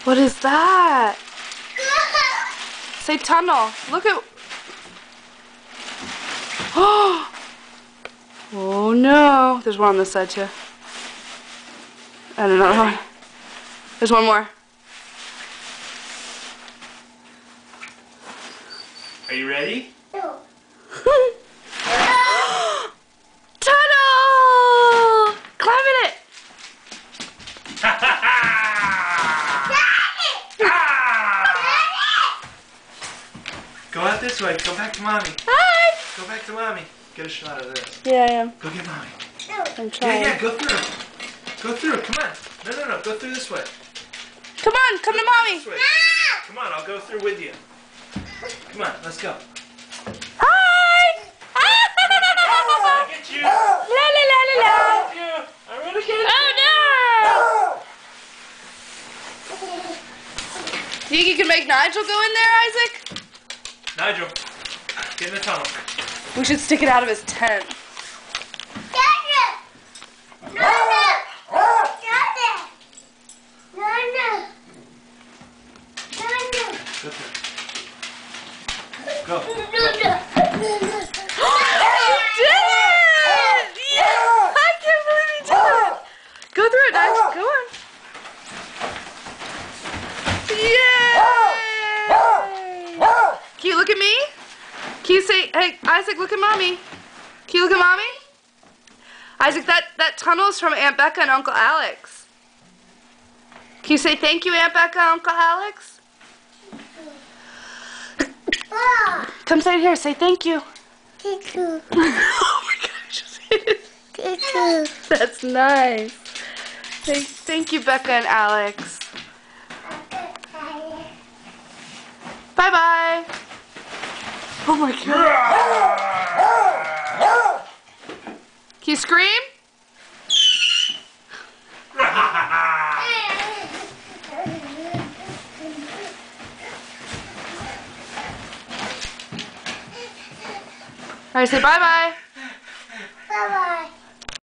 What is that? Say tunnel. Look at... Oh no. There's one on this side too. And another one. There's one more. Are you ready? No. Tunnel! Climb in it. Go out this way. Go back to mommy. Hi. Go back to mommy. Get a shot of this. Yeah, I am. Go get mommy. I'm trying. Yeah, go through. Go through. Come on. No. Go through this way. Come on, come to mommy. This way. Come on, I'll go through with you. Come on, let's go. Hi. I'll get you. La la la la la. I'm gonna get you. Oh no! Think you can make Nigel go in there, Isaac? Nigel, get in the tunnel. We should stick it out of his tent. Go. You did it! Yeah! I can't believe you did it! Go through it, Nigel. Go on. Yay! Can you look at me? Can you say, hey, Isaac, look at mommy? Can you look at mommy? Isaac, that tunnel is from Aunt Becca and Uncle Alex. Can you say thank you, Aunt Becca and Uncle Alex? Come say it here. Say thank you. Thank you. Oh my gosh. Thank you. That's nice. Thank you, Becca and Alex. Bye-bye. Oh my god. Can you scream? All right, say bye-bye. Bye-bye.